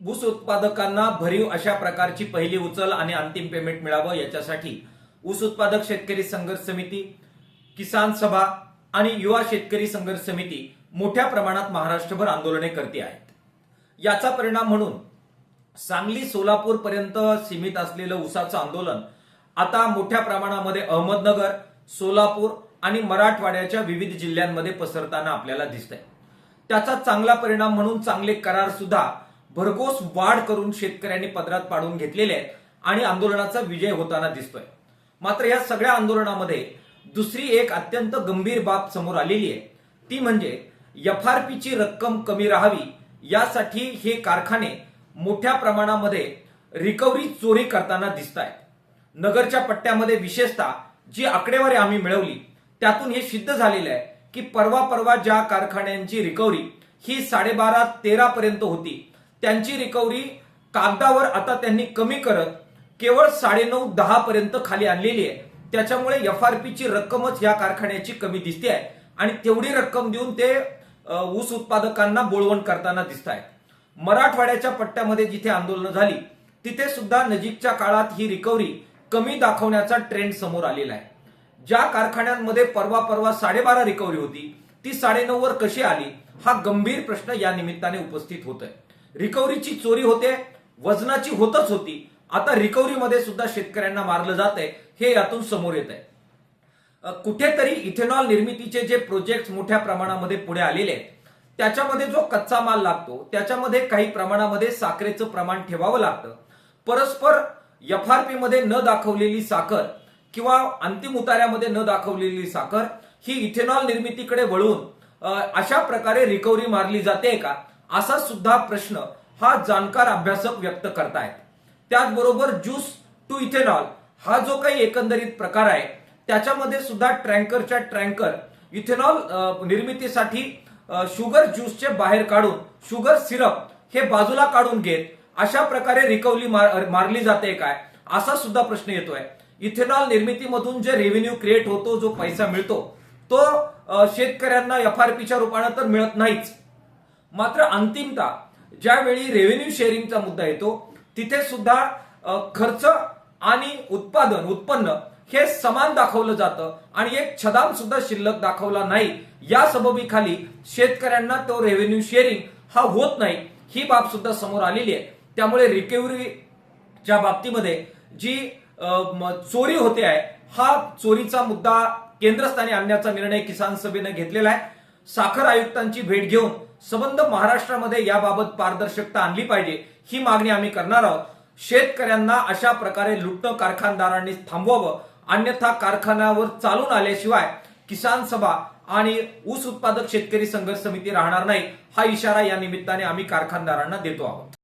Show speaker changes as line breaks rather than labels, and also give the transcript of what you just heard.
ऊस उत्पादकांना भरीव अशा प्रकारची पहिली उचल आणि अंतिम पेमेंट मिळावं याच्यासाठी ऊस उत्पादक शेतकरी संघर्ष समिती, किसान सभा आणि युवा शेतकरी संघर्ष समिती मोठ्या प्रमाणात महाराष्ट्रभर आंदोलने करते आहेत। याचा परिणाम म्हणून सांगली सोलापूर पर्यंत सीमित असलेलं ऊसाचं आंदोलन आता मोठ्या प्रमाणामध्ये अहमदनगर, सोलापूर आणि मराठवाड्याच्या विविध जिल्ह्यांमध्ये पसरताना आपल्याला दिसतंय। त्याचा चांगला परिणाम म्हणून चांगले करार सुद्धा भरघोस वाढ करून शेतकऱ्यांनी पदरात पाडून घेतलेले आहेत आणि आंदोलनाचा विजय होताना दिसतोय। मात्र या सगळ्या आंदोलनामध्ये दुसरी एक अत्यंत गंभीर बाब समोर आलेली आहे, ती म्हणजे FRP ची रक्कम कमी राहावी यासाठी हे कारखाने मोठ्या प्रमाणामध्ये रिकव्हरी चोरी करताना दिसत आहेत। नगरच्या पट्ट्यामध्ये विशेषतः जी आकडेवारी आम्ही मिळवली त्यातून हे सिद्ध झालेलं आहे की परवा ज्या कारखान्यांची रिकव्हरी ही 12.5-13 पर्यंत होती, त्यांची रिकव्हरी कागदावर आता त्यांनी कमी करत केवळ 9.5-10 पर्यंत खाली आणलेली आहे। त्याच्यामुळे FRP ची रक्कमच या कारखान्याची कमी दिसते आहे आणि तेवढी रक्कम देऊन ते ऊस उत्पादकांना बोळवण करताना दिसत आहेत। मराठवाड्याच्या पट्ट्यामध्ये जिथे आंदोलनं झाली तिथे सुद्धा नजीकच्या काळात ही रिकव्हरी कमी दाखवण्याचा ट्रेंड समोर आलेला आहे। ज्या कारखान्यांमध्ये परवा 12.5 रिकव्हरी होती ती 9.5 वर कशी आली हा गंभीर प्रश्न या निमित्ताने उपस्थित होतोय। रिकव्हरीची चोरी होते, वजनाची होतच होती, आता रिकव्हरीमध्ये सुद्धा शेतकऱ्यांना मारलं जातंय हे यातून समोर येत आहे। कुठेतरी इथेनॉल निर्मितीचे जे प्रोजेक्ट मोठ्या प्रमाणामध्ये पुढे आलेले आहेत त्याच्यामध्ये जो कच्चा माल लागतो त्याच्यामध्ये काही प्रमाणामध्ये साखरेचं प्रमाण ठेवावं लागतं। परस्पर FRP मध्ये न दाखवलेली साखर किंवा अंतिम उतार्यामध्ये न दाखवलेली साखर ही इथेनॉल निर्मितीकडे वळून अशा प्रकारे रिकव्हरी मारली जाते का, असा सुद्धा प्रश्न हा जाणकार अभ्यासक व्यक्त करतायत। त्याचबरोबर ज्यूस टू इथेनॉल हा जो काही एकंदरीत प्रकार आहे त्याच्यामध्ये सुद्धा ट्रँकरच्या ट्रँकर इथेनॉल निर्मितीसाठी शुगर ज्यूसचे बाहेर काढून शुगर सिरप हे बाजूला काढून घेत अशा प्रकारे रिकव्हरी मारली जाते काय, असा सुद्धा प्रश्न येतोय। इथेनॉल निर्मितीमधून जे रेव्हेन्यू क्रिएट होतो, जो पैसा मिळतो तो शेतकऱ्यांना FRPच्या रूपाने तर मिळत नाहीच। मात्र अंतिमतः ज्यावेळी रेव्हेन्यू शेअरिंगचा मुद्दा येतो तिथे सुद्धा खर्च आणि उत्पन्न हे समान दाखवलं जातं आणि एक छदाम सुद्धा शिल्लक दाखवला नाही। या सबबीखाली शेतकऱ्यांना तो रेव्हेन्यू शेअरिंग हा होत नाही, ही बाब सुद्धा समोर आलेली आहे। त्यामुळे रिकव्हरीच्या बाबतीमध्ये जी चोरी होते आहे हा चोरीचा मुद्दा केंद्रस्थानी आणण्याचा निर्णय किसान सभेने घेतलेला आहे। साखर आयुक्तांची भेट घेऊन संबंध महाराष्ट्रामध्ये याबाबत पारदर्शकता आणली पाहिजे ही मागणी आम्ही करणार आहोत। शेतकऱ्यांना अशा प्रकारे लुटणं कारखानदारांनी थांबवावं, अन्यथा कारखान्यावर चालून आल्याशिवाय किसान सभा आणि ऊस उत्पादक शेतकरी संघर्ष समिती राहणार नाही, हा इशारा या निमित्ताने आम्ही कारखानदारांना देतो आहोत।